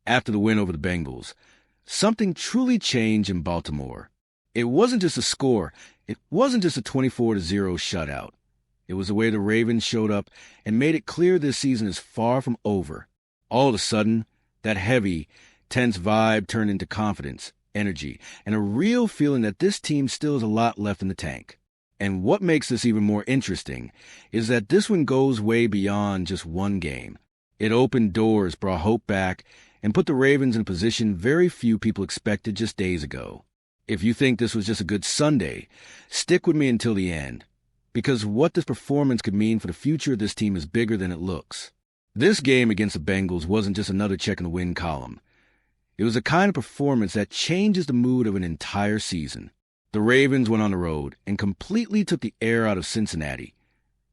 after the win over the Bengals, something truly changed in Baltimore. It wasn't just a score. It wasn't just a 24-0 shutout. It was the way the Ravens showed up and made it clear this season is far from over. All of a sudden, that heavy, tense vibe turned into confidence, energy, and a real feeling that this team still has a lot left in the tank. And what makes this even more interesting is that this one goes way beyond just one game. It opened doors, brought hope back, and put the Ravens in a position very few people expected just days ago. If you think this was just a good Sunday, stick with me until the end, because what this performance could mean for the future of this team is bigger than it looks. This game against the Bengals wasn't just another check in the win column. It was a kind of performance that changes the mood of an entire season. The Ravens went on the road and completely took the air out of Cincinnati,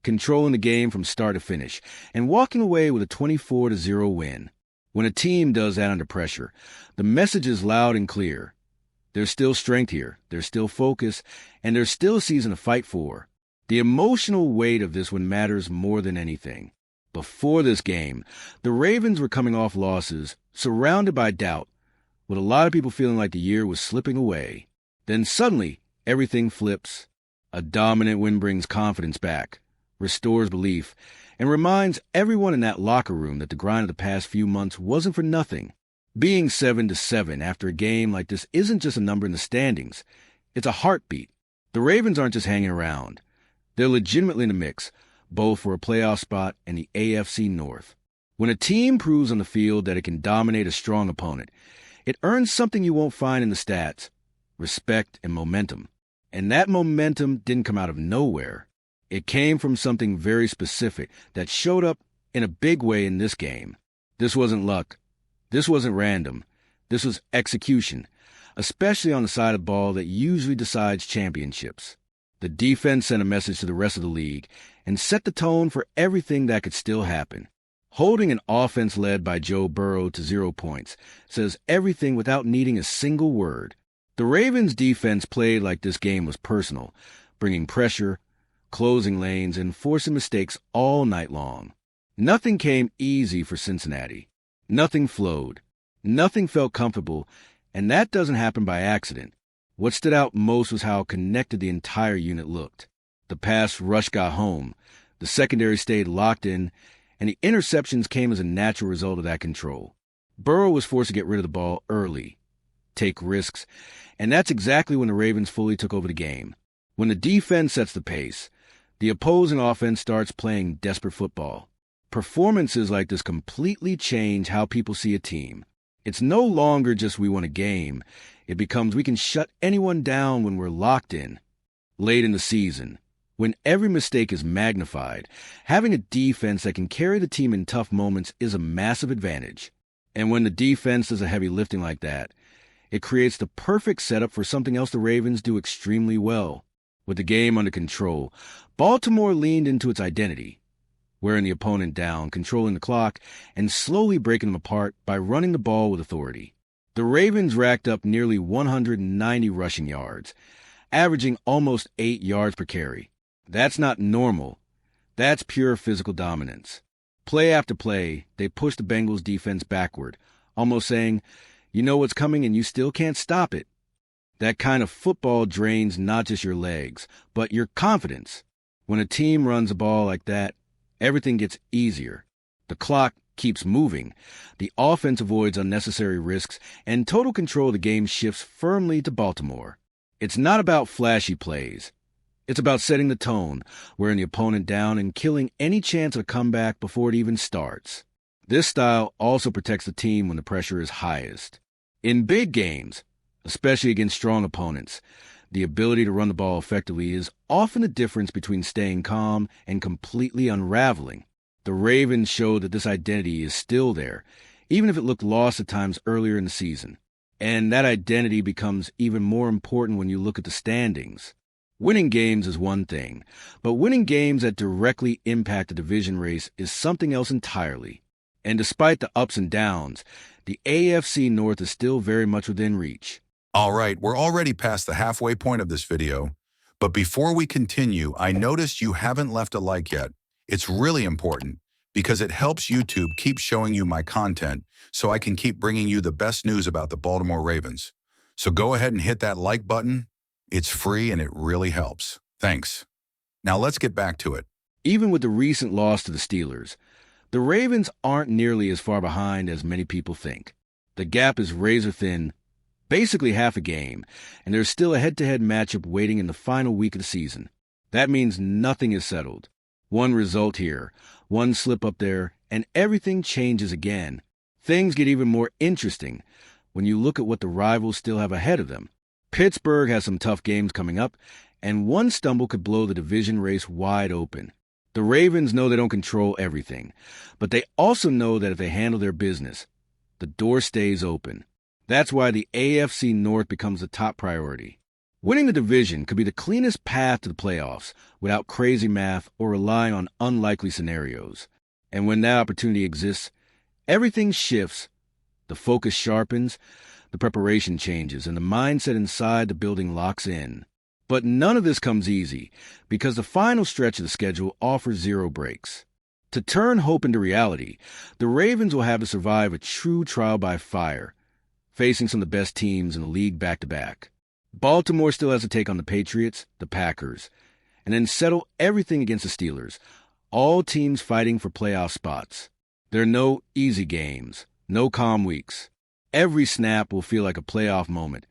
controlling the game from start to finish and walking away with a 24-0 win. When a team does that under pressure, the message is loud and clear. There's still strength here, there's still focus, and there's still a season to fight for. The emotional weight of this one matters more than anything. Before this game, the Ravens were coming off losses, surrounded by doubt, with a lot of people feeling like the year was slipping away. Then suddenly, everything flips. A dominant win brings confidence back, restores belief, and reminds everyone in that locker room that the grind of the past few months wasn't for nothing. Being 7-7 after a game like this isn't just a number in the standings. It's a heartbeat. The Ravens aren't just hanging around. They're legitimately in the mix, both for a playoff spot and the AFC North. When a team proves on the field that it can dominate a strong opponent, it earns something you won't find in the stats: respect and momentum. And that momentum didn't come out of nowhere. It came from something very specific that showed up in a big way in this game. This wasn't luck. This wasn't random. This was execution, especially on the side of the ball that usually decides championships. The defense sent a message to the rest of the league and set the tone for everything that could still happen. Holding an offense led by Joe Burrow to 0 points says everything without needing a single word. The Ravens' defense played like this game was personal, bringing pressure, closing lanes, and forcing mistakes all night long. Nothing came easy for Cincinnati. Nothing flowed. Nothing felt comfortable, and that doesn't happen by accident. What stood out most was how connected the entire unit looked. The pass rush got home, the secondary stayed locked in, and the interceptions came as a natural result of that control. Burrow was forced to get rid of the ball early, take risks, and that's exactly when the Ravens fully took over the game. When the defense sets the pace, the opposing offense starts playing desperate football. Performances like this completely change how people see a team. It's no longer just we won a game. It becomes we can shut anyone down when we're locked in. Late in the season, when every mistake is magnified, having a defense that can carry the team in tough moments is a massive advantage. And when the defense does a heavy lifting like that, it creates the perfect setup for something else the Ravens do extremely well. With the game under control, Baltimore leaned into its identity, wearing the opponent down, controlling the clock, and slowly breaking them apart by running the ball with authority. The Ravens racked up nearly 190 rushing yards, averaging almost 8 yards per carry. That's not normal. That's pure physical dominance. Play after play, they pushed the Bengals defense backward, almost saying, "You know what's coming and you still can't stop it." That kind of football drains not just your legs, but your confidence. When a team runs the ball like that, everything gets easier. The clock keeps moving. The offense avoids unnecessary risks, and total control of the game shifts firmly to Baltimore. It's not about flashy plays. It's about setting the tone, wearing the opponent down, and killing any chance of a comeback before it even starts. This style also protects the team when the pressure is highest. In big games, especially against strong opponents, the ability to run the ball effectively is often the difference between staying calm and completely unraveling. The Ravens showed that this identity is still there, even if it looked lost at times earlier in the season. And that identity becomes even more important when you look at the standings. Winning games is one thing, but winning games that directly impact the division race is something else entirely. And despite the ups and downs, the AFC North is still very much within reach. All right, we're already past the halfway point of this video, but before we continue, I noticed you haven't left a like yet. It's really important. because it helps YouTube keep showing you my content so I can keep bringing you the best news about the Baltimore Ravens. So go ahead and hit that like button. It's free and it really helps. Thanks. Now let's get back to it. Even with the recent loss to the Steelers, the Ravens aren't nearly as far behind as many people think. The gap is razor thin, basically half a game, and there's still a head-to-head matchup waiting in the final week of the season. That means nothing is settled. One result here, one slip up there, and everything changes again. Things get even more interesting when you look at what the rivals still have ahead of them. Pittsburgh has some tough games coming up, and one stumble could blow the division race wide open. The Ravens know they don't control everything, but they also know that if they handle their business, the door stays open. That's why the AFC North becomes the top priority. Winning the division could be the cleanest path to the playoffs without crazy math or relying on unlikely scenarios. And when that opportunity exists, everything shifts, the focus sharpens, the preparation changes, and the mindset inside the building locks in. But none of this comes easy, because the final stretch of the schedule offers zero breaks. To turn hope into reality, the Ravens will have to survive a true trial by fire, facing some of the best teams in the league back-to-back. Baltimore still has to take on the Patriots, the Packers, and then settle everything against the Steelers, all teams fighting for playoff spots. There are no easy games, no calm weeks. Every snap will feel like a playoff moment,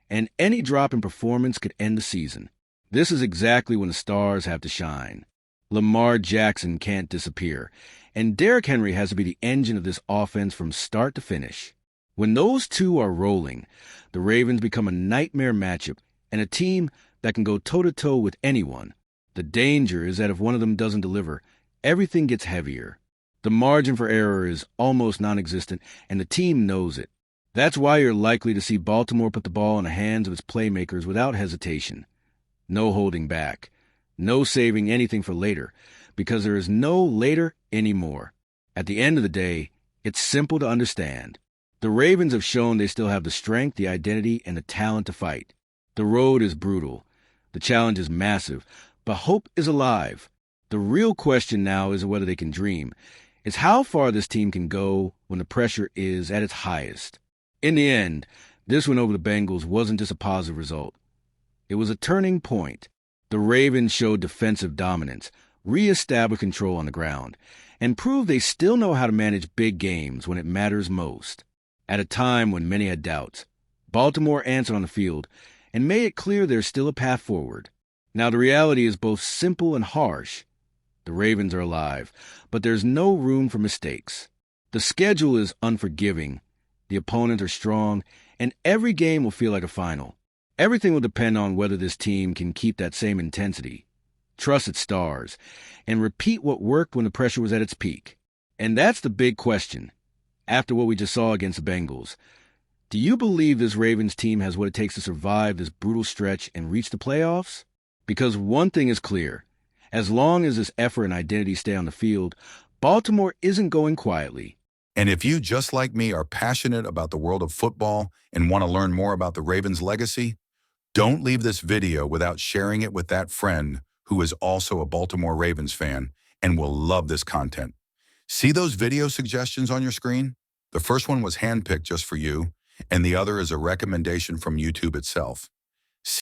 and any drop in performance could end the season. This is exactly when the stars have to shine. Lamar Jackson can't disappear, and Derrick Henry has to be the engine of this offense from start to finish. When those two are rolling, the Ravens become a nightmare matchup and a team that can go toe-to-toe with anyone. The danger is that if one of them doesn't deliver, everything gets heavier. The margin for error is almost non-existent, and the team knows it. That's why you're likely to see Baltimore put the ball in the hands of its playmakers without hesitation. No holding back. No saving anything for later, because there is no later anymore. At the end of the day, it's simple to understand. The Ravens have shown they still have the strength, the identity, and the talent to fight. The road is brutal. The challenge is massive, but hope is alive. The real question now isn't whether they can dream. It's how far this team can go when the pressure is at its highest. In the end, this win over the Bengals wasn't just a positive result. It was a turning point. The Ravens showed defensive dominance, re-established control on the ground, and proved they still know how to manage big games when it matters most. At a time when many had doubts, Baltimore answered on the field and made it clear there's still a path forward. Now the reality is both simple and harsh. The Ravens are alive, but there's no room for mistakes. The schedule is unforgiving. The opponents are strong, and every game will feel like a final. Everything will depend on whether this team can keep that same intensity, trust its stars, and repeat what worked when the pressure was at its peak. And that's the big question. After what we just saw against the Bengals, do you believe this Ravens team has what it takes to survive this brutal stretch and reach the playoffs? Because one thing is clear. As long as this effort and identity stay on the field, Baltimore isn't going quietly. And if you, just like me, are passionate about the world of football and want to learn more about the Ravens' legacy, don't leave this video without sharing it with that friend who is also a Baltimore Ravens fan and will love this content. See those video suggestions on your screen? The first one was handpicked just for you, and the other is a recommendation from YouTube itself.